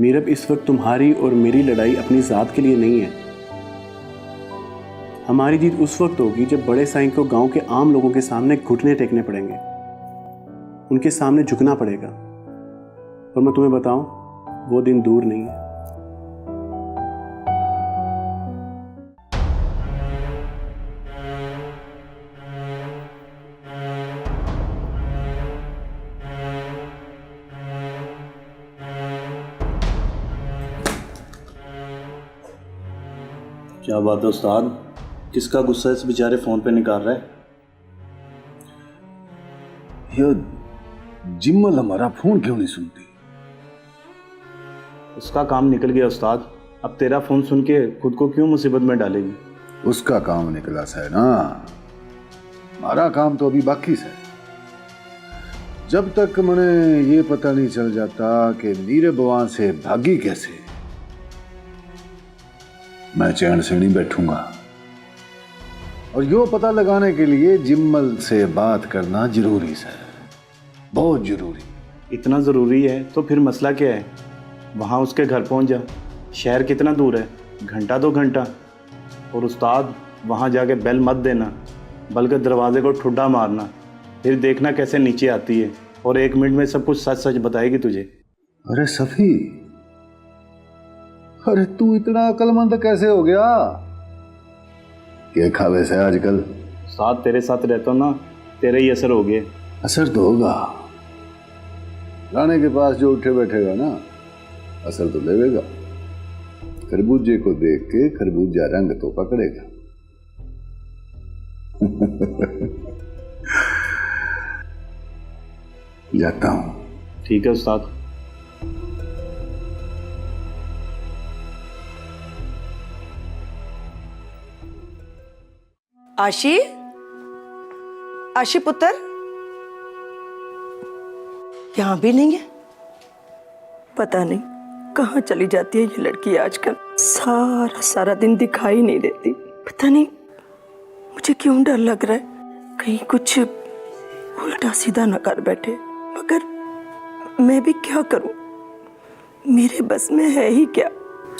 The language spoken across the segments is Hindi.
मीरब, इस वक्त तुम्हारी और मेरी लड़ाई अपनी ज़ात के लिए नहीं है। हमारी जीत उस वक्त होगी जब बड़े साईं को गांव के आम लोगों के सामने घुटने टेकने पड़ेंगे, उनके सामने झुकना पड़ेगा। और मैं तुम्हें बताऊं, वो दिन दूर नहीं है। क्या बात है उस्ताद, किसका गुस्सा इस बेचारे फ़ोन पे निकाल रहा है? ये जिम्मल हमारा फोन क्यों नहीं सुनती? उसका काम निकल गया उस्ताद, अब तेरा फ़ोन सुन के खुद को क्यों मुसीबत में डालेगी? उसका काम निकला सा है ना, हमारा काम तो अभी बाकी है। जब तक मुझे ये पता नहीं चल जाता कि मीरब वहां से भागी कैसे, मैं चैन से नहीं बैठूंगा। और यो पता लगाने के लिए जिम्मल से बात करना जरूरी है, बहुत जरूरी। इतना ज़रूरी है तो फिर मसला क्या है? वहाँ उसके घर पहुँच जा। शहर कितना दूर है? घंटा 2 घंटा। और उस्ताद, वहाँ जाके बेल मत देना, बल्कि दरवाजे को ठुड्डा मारना, फिर देखना कैसे नीचे आती है और 1 मिनट में सब कुछ सच सच बताएगी तुझे। अरे सफी, अरे तू इतना अक्लमंद कैसे हो गया? क्या खावे से आजकल? उस्ताद, तेरे साथ रहता हूँ ना, तेरे ही असर हो गए। असर तो होगा, राणे के पास जो उठे बैठेगा ना, असर तो लेगा। खरबूजे को देख के खरबूजा रंग तो पकड़ेगा। जाता हूं। ठीक है उस्ताद। आशी, आशी पुत्र, यहां भी नहीं है। पता नहीं कहाँ चली जाती है ये लड़की आजकल। सारा सारा दिन दिखाई नहीं देती। पता नहीं मुझे क्यों डर लग रहा है, कहीं कुछ उल्टा सीधा न कर बैठे। मगर मैं भी क्या करूं, मेरे बस में है ही क्या।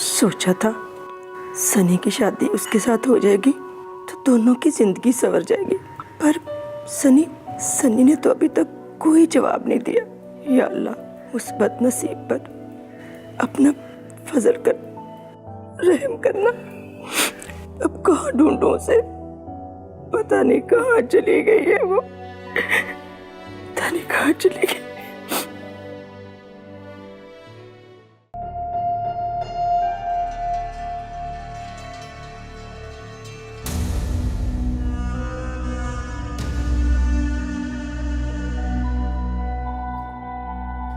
सोचा था सनी की शादी उसके साथ हो जाएगी तो दोनों की जिंदगी संवर जाएगी, पर सनी ने तो अभी तक कोई जवाब नहीं दिया। या अल्लाह, उस बदनसीब पर अपना फजल कर, रहम करना। अब कहाँ ढूंढूं उसे? पता नहीं कहाँ चली गई है वो, पता नहीं कहाँ चली गई।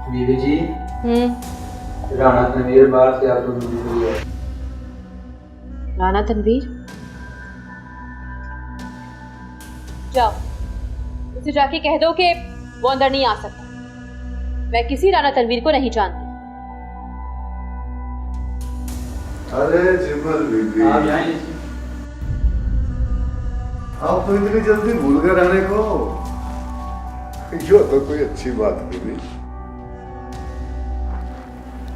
बीबी जी, राणा तनवीर बाहर से आपको मिली हुई है। राणा तनवीर? जाओ, उसे जाके कह दो कि वो अंदर नहीं आ सकता। मैं किसी राणा तनवीर को नहीं जानती। अरे जिम्मल बीबी, आप जाएं। आप तो इतनी जल्दी भूल गए रहने को? यो तो कोई अच्छी बात बीबी।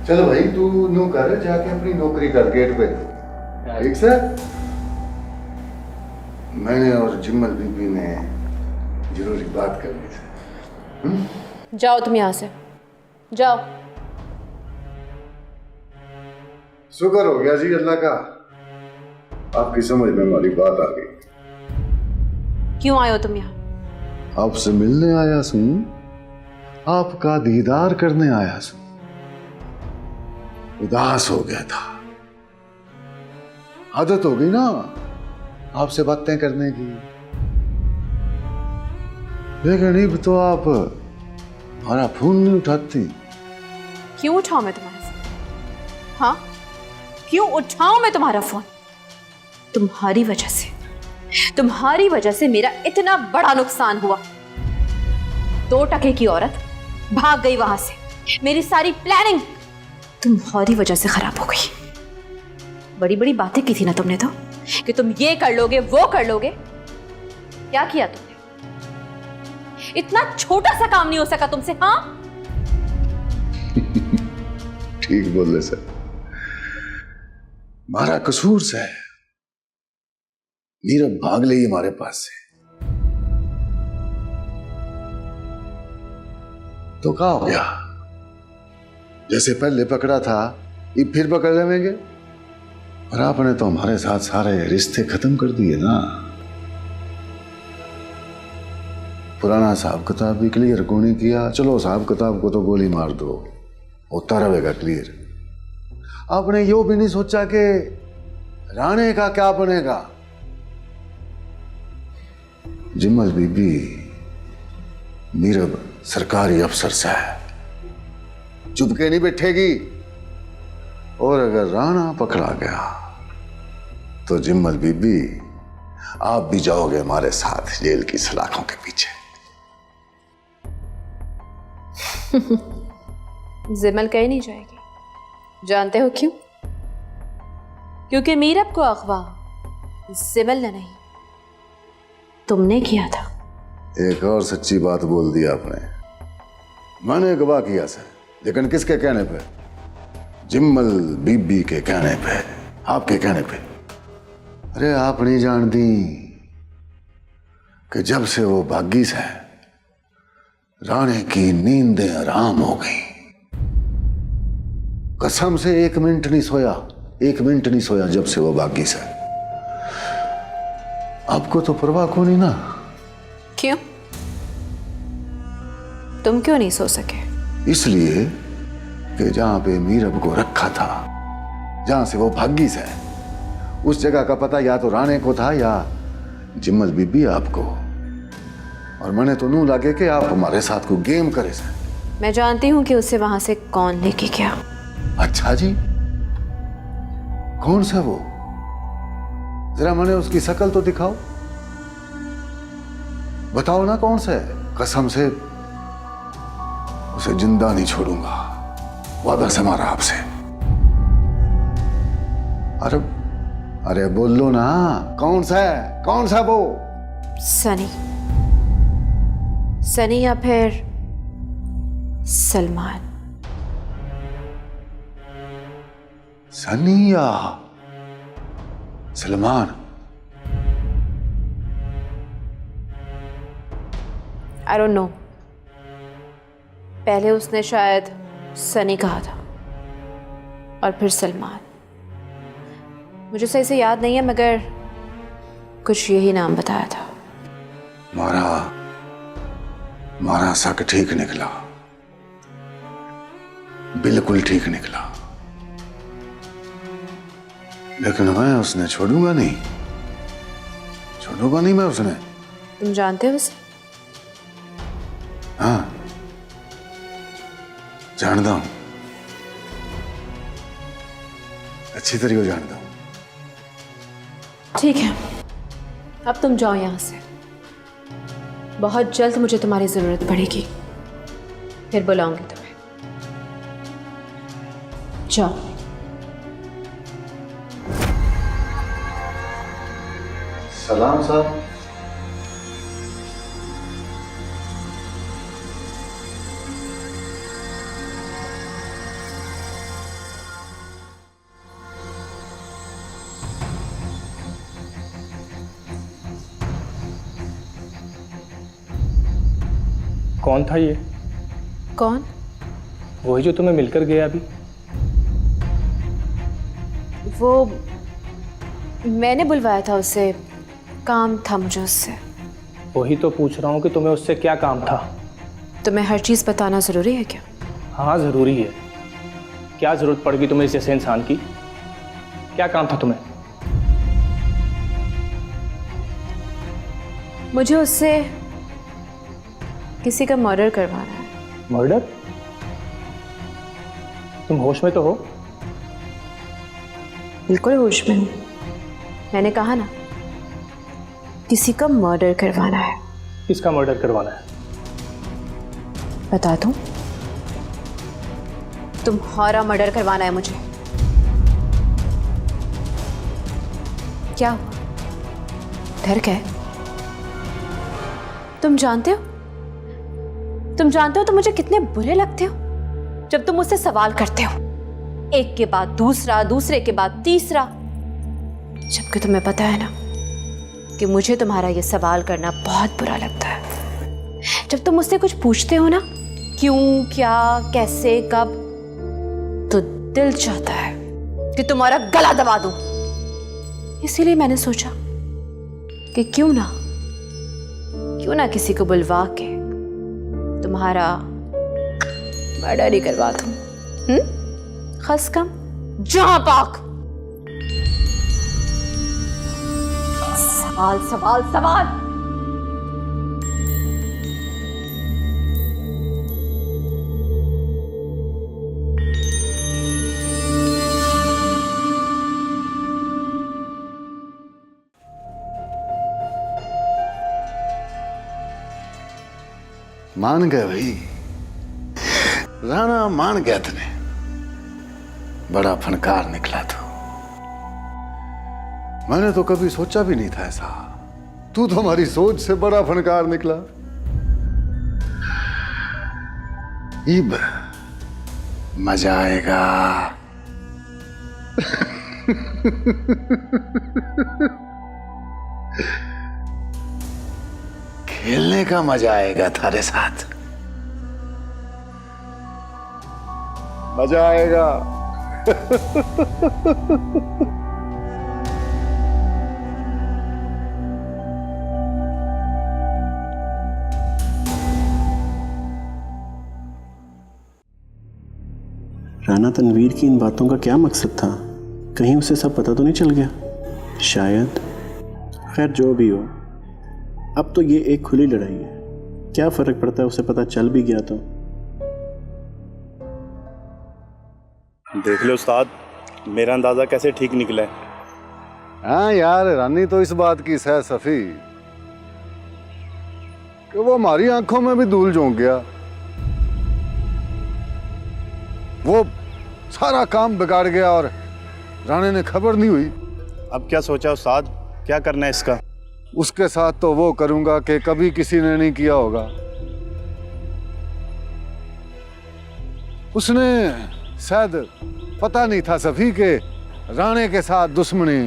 चलो भाई, तू नो कर, जाके अपनी नौकरी कर गेट पे। ठीक से? मैंने और जिम्मल बीबी ने जरूरी बात करनी थी। जाओ तुम यहाँ से, जाओ। शुक्र हो गया जी अल्लाह का, आपकी समझ में हमारी बात आ गई। क्यों आए हो तुम यहाँ? आपसे मिलने आया हूं, आपका दीदार करने आया हूं। उदास हो गया था, आदत हो गई ना आपसे बातें करने की, लेकिन अब तो आप हमारा फोन नहीं उठाती। क्यों उठाऊं मैं तुम्हारा फोन? हाँ, क्यों उठाऊं मैं तुम्हारा फोन? तुम्हारी वजह से मेरा इतना बड़ा नुकसान हुआ। 2 टके की औरत भाग गई वहां से, मेरी सारी प्लानिंग तुम्हारी वजह से खराब हो गई। बड़ी बड़ी बातें की थी ना तुमने तो, कि तुम ये कर लोगे वो कर लोगे। क्या किया तुमने? इतना छोटा सा काम नहीं हो सका तुमसे? हाँ, ठीक बोले सर, मारा कसूर से नीरव भाग ली हमारे पास से, तो क्या हो गया? जैसे पहले पकड़ा था ये फिर पकड़ लेंगे। और आपने तो हमारे साथ सारे रिश्ते खत्म कर दिए ना। पुराना हिसाब किताब भी क्लियर को नहीं किया। चलो हिसाब किताब को तो गोली मार दो, होता रहेगा क्लियर। आपने यो भी नहीं सोचा कि राणे का क्या बनेगा। जिम्मल बीबी नीरव सरकारी अफसर से है, चुप के नहीं बैठेगी। और अगर राणा पकड़ा गया तो जिम्मल बीबी आप भी जाओगे हमारे साथ जेल की सलाखों के पीछे। जिम्मल कहीं नहीं जाएगी। जानते हो क्यों? क्योंकि मीरब को अगवा जिम्मल ने नहीं, तुमने किया था। एक और सच्ची बात बोल दी आपने। मैंने गवाह किया सर, लेकिन किसके कहने पे? जिम्मल बीबी के कहने पे, आपके कहने पे। अरे आप नहीं जानती कि जब से वो भागी से राणे की नींदें आराम हो गई। कसम से 1 मिनट नहीं सोया, 1 मिनट नहीं सोया जब से वो भागी से। आपको तो परवाह को नहीं ना? क्यों? तुम क्यों नहीं सो सके? इसलिए कि जहां पे मीरब को रखा था, जहां से वो भागी से, उस जगह का पता या तो राणे को था या जिम्मल बीबी आपको। और मैंने तो नू लगे कि आप हमारे साथ को गेम करे से। मैं जानती हूं कि उसे वहां से कौन लेके गया। अच्छा जी, कौन सा वो? जरा मैंने उसकी शक्ल तो दिखाओ, बताओ ना कौन सा है। कसम से उसे जिंदा नहीं छोड़ूंगा, वादा से मारा आपसे। अरे बोलो ना, कौन सा है? कौन सा वो? सनी, सनी या फिर सलमान। सनी या सलमान? I don't know. पहले उसने शायद सनी कहा था और फिर सलमान। मुझे सही से याद नहीं है, मगर कुछ यही नाम बताया था। मारा शक ठीक निकला, बिल्कुल ठीक निकला। लेकिन मैं उसने छोड़ूंगा नहीं मैं उसने। तुम जानते हो उसे? हाँ, जानता हूं, अच्छी तरीके जानता हूं। ठीक है, अब तुम जाओ यहां से। बहुत जल्द मुझे तुम्हारी जरूरत पड़ेगी, फिर बुलाऊंगी तुम्हें। जाओ। सलाम साहब। कौन था ये? कौन? वही जो तुम्हें मिलकर गया अभी। वो मैंने बुलवाया था उसे, काम था मुझे उससे। वही तो पूछ रहा हूँ कि तुम्हें उससे क्या काम था। तुम्हें हर चीज़ बताना ज़रूरी है क्या? हाँ ज़रूरी है। क्या ज़रूरत पड़ गई तुम्हें इस जैसे इंसान की? क्या काम था तुम्हें? मुझे उससे किसी का मर्डर करवाना है। मर्डर? तुम होश में तो हो? बिल्कुल होश में हूँ। मैंने कहा ना, किसी का मर्डर करवाना है। किसका मर्डर करवाना है? बता दूं? तुम्हारा मर्डर करवाना है मुझे। क्या हुआ? डर गए? तुम जानते हो तुम मुझे कितने बुरे लगते हो जब तुम मुझसे सवाल करते हो। एक के बाद दूसरा, दूसरे के बाद तीसरा। जबकि तुम्हें पता है ना कि मुझे तुम्हारा ये सवाल करना बहुत बुरा लगता है। जब तुम मुझसे कुछ पूछते हो ना, क्यों, क्या, कैसे, कब, तो दिल चाहता है कि तुम्हारा गला दबा दूं। इसीलिए मैंने सोचा कि क्यों ना किसी को बुलवा के तुम्हारा मर्डर ही करवा दूं। खस कम जहां पाक। सवाल सवाल सवाल। मान गए भाई, राणा मान गया तने। बड़ा फनकार निकला तू। मैंने तो कभी सोचा भी नहीं था ऐसा। तू तो हमारी सोच से बड़ा फनकार निकला। इब मजा आएगा। खेलने का मजा आएगा थारे साथ। मजा आएगा। राणा तनवीर की इन बातों का क्या मकसद था? कहीं उसे सब पता तो नहीं चल गया? शायद। खैर जो भी हो, अब तो ये एक खुली लड़ाई है। क्या फर्क पड़ता है उसे पता चल भी गया तो। देख लो उस्ताद, मेरा अंदाजा कैसे ठीक निकला है। हाँ यार, रानी तो इस बात की सह सफी कि वो हमारी आंखों में भी धूल झोंक गया। वो सारा काम बिगाड़ गया और रानी ने खबर नहीं हुई। अब क्या सोचा उस्ताद, क्या करना है इसका? उसके साथ तो वो करूंगा कि कभी किसी ने नहीं किया होगा। उसने शायद पता नहीं था सफी के राणे के साथ दुश्मनी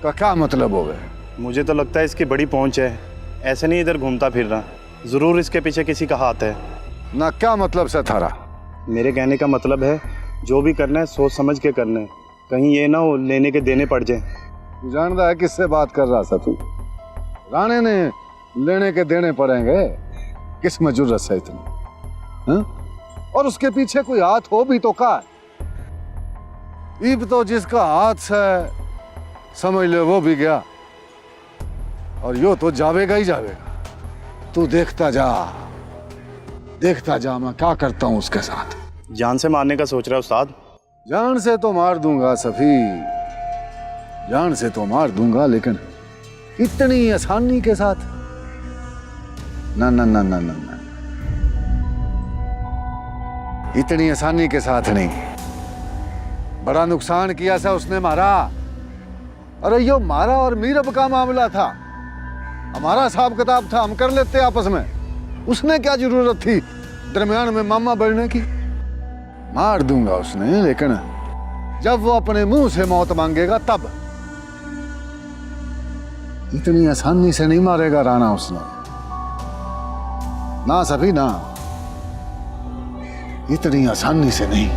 का क्या मतलब हो गया। मुझे तो लगता है इसकी बड़ी पहुंच है, ऐसे नहीं इधर घूमता फिर रहा। जरूर इसके पीछे किसी का हाथ है ना। क्या मतलब से थारा? मेरे कहने का मतलब है जो भी करना है सोच समझ के करना है, कहीं ये ना हो लेने के देने पड़ जाए। तू जानता है किससे बात कर रहा था तू? राणे ने लेने के देने पड़ेंगे, किस में जुर्रत है इतनी? हाँ? और उसके पीछे कोई हाथ हो भी तो का? ईब तो जिसका हाथ है समझ ले वो भी गया, और यो तो जावेगा ही जावेगा। तू देखता जा मैं क्या करता हूं उसके साथ। जान से मारने का सोच रहा है उस्ताद? जान से तो मार दूंगा सफी, जान से तो मार दूंगा, लेकिन इतनी आसानी के साथ ना ना ना ना ना ना, इतनी आसानी के साथ नहीं। बड़ा नुकसान किया सा उसने मारा। अरे यो मारा और मीरब का मामला था, हमारा हिसाब किताब था, हम कर लेते आपस में। उसने क्या जरूरत थी दरमियान में मामा बढ़ने की? मार दूंगा उसने, लेकिन जब वो अपने मुंह से मौत मांगेगा तब। इतनी आसानी से नहीं मारेगा राणा उसने, ना सभी ना, इतनी आसानी से नहीं।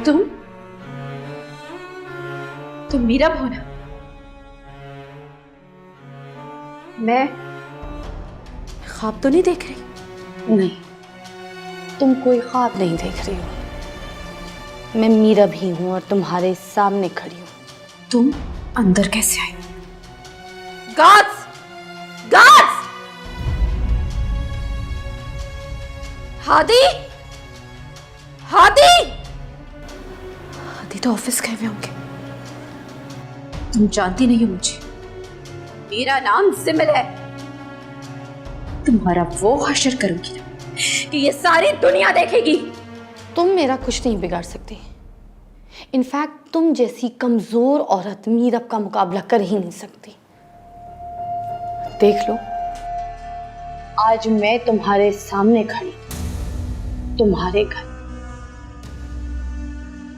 तुम मीरा भोना? मैं ख्वाब तो नहीं देख रही? नहीं, तुम कोई ख्वाब नहीं देख रही हो। मैं मीरा भी हूं और तुम्हारे सामने खड़ी हूं। तुम अंदर कैसे आए? गार्ड्स! गार्ड्स! हादी! हादी! हादी तो ऑफिस गए हुए होंगे। तुम जानती नहीं हो मुझे। मेरा नाम जिमिल है। तुम्हारा वो हशर करूंगी ना कि ये सारी दुनिया देखेगी। तुम मेरा कुछ नहीं बिगाड़ सकती। इनफैक्ट तुम जैसी कमजोर औरत मीरा का मुकाबला कर ही नहीं सकती। देख लो, आज मैं तुम्हारे सामने खड़ी, तुम्हारे घर।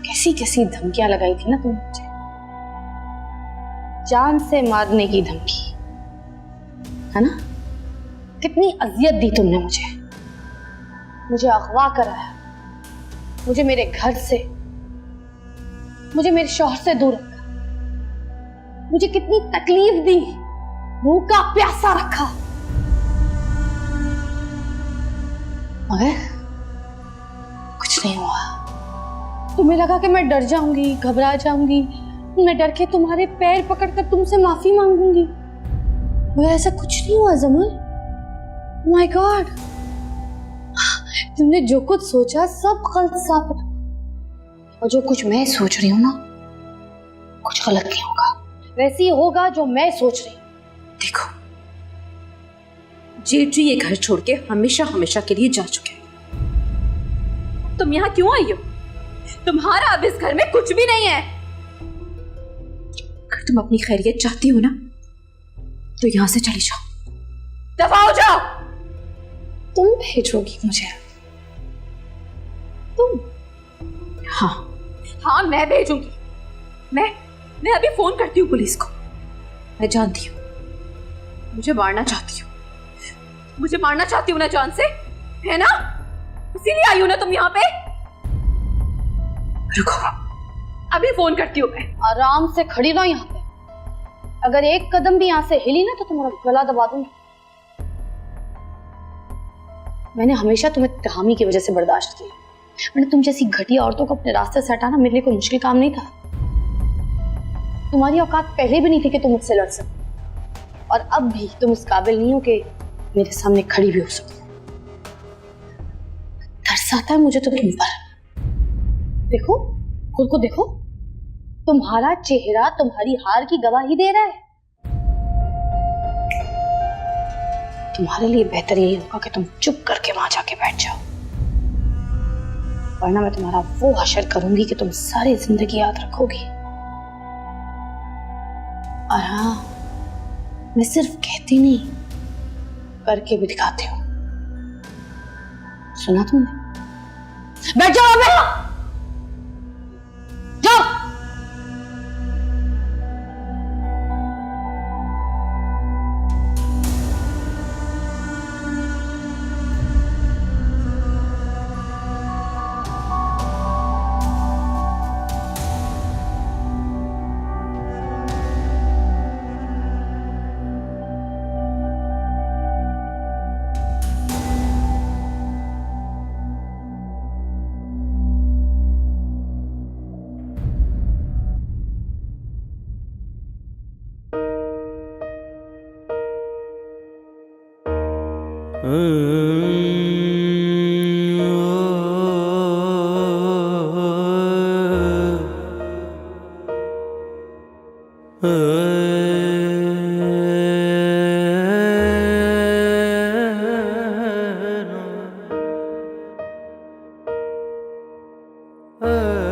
कैसी कैसी धमकियां लगाई थी ना तुमने मुझे, जान से मारने की धमकी, है ना? कितनी अजियत दी तुमने मुझे अगवा कराया, मुझे मेरे घर से, मुझे मेरे शौहर से दूर रखा, मुझे कितनी तकलीफ दी, भूखा प्यासा रखा, मगर कुछ नहीं हुआ। तुम्हें लगा कि मैं डर जाऊंगी, घबरा जाऊंगी, मैं डर के तुम्हारे पैर पकड़कर तुमसे माफी मांगूंगी, मगर ऐसा कुछ नहीं हुआ जमल। माय गॉड, तुमने जो कुछ सोचा सब गलत साबित हुआ, और जो कुछ मैं सोच रही हूँ ना, कुछ गलत नहीं होगा, वैसे ही होगा जो मैं सोच रही हूँ। देखो, जेठजी ये घर छोड़ के हमेशा हमेशा के लिए जा चुके हैं। तुम यहाँ क्यों आई हो? तुम्हारा अब इस घर में कुछ भी नहीं है। अगर तुम अपनी खैरियत चाहती हो ना, तो यहां से चली जाओ, दफा हो जाओ। तुम भेजोगी मुझे? तुम? हाँ, मैं भेजूंगी। मैं अभी फोन करती हूँ पुलिस को। मैं जानती हूँ मुझे मारना चाहती हो, मुझे मारना चाहती हूँ ना जान से, है ना? इसीलिए आई हो ना तुम यहाँ पे? रुको, अभी फोन करती हूँ मैं। आराम से खड़ी रहो यहाँ पे। अगर एक कदम भी यहाँ से हिली ना तो तुम्हारा गला दबा दूंगी। मैंने हमेशा तुम्हें तहामी की वजह से बर्दाश्त किया, वरना तुम जैसी घटिया औरतों को अपने रास्ते से हटाना मेरे लिए कोई मुश्किल काम नहीं था। तुम्हारी औकात पहले भी नहीं थी कि तुम मुझसे लड़ सको, और अब भी तुम इस काबिल नहीं हो कि मेरे सामने खड़ी भी हो सको। तरस आता है मुझे तो तुम पर। देखो, खुद को देखो, तुम्हारा चेहरा तुम्हारी हार की गवाही दे रहा है। तुम्हारे लिए बेहतर यही होगा कि तुम चुप करके वहां जाके बैठ जाओ, वरना मैं तुम्हारा वो हशर करूंगी कि तुम सारी जिंदगी याद रखोगी। और हाँ, मैं सिर्फ कहती नहीं, करके भी दिखाती हूँ। सुना तुमने? बैठ जाओ, जाओ। Oh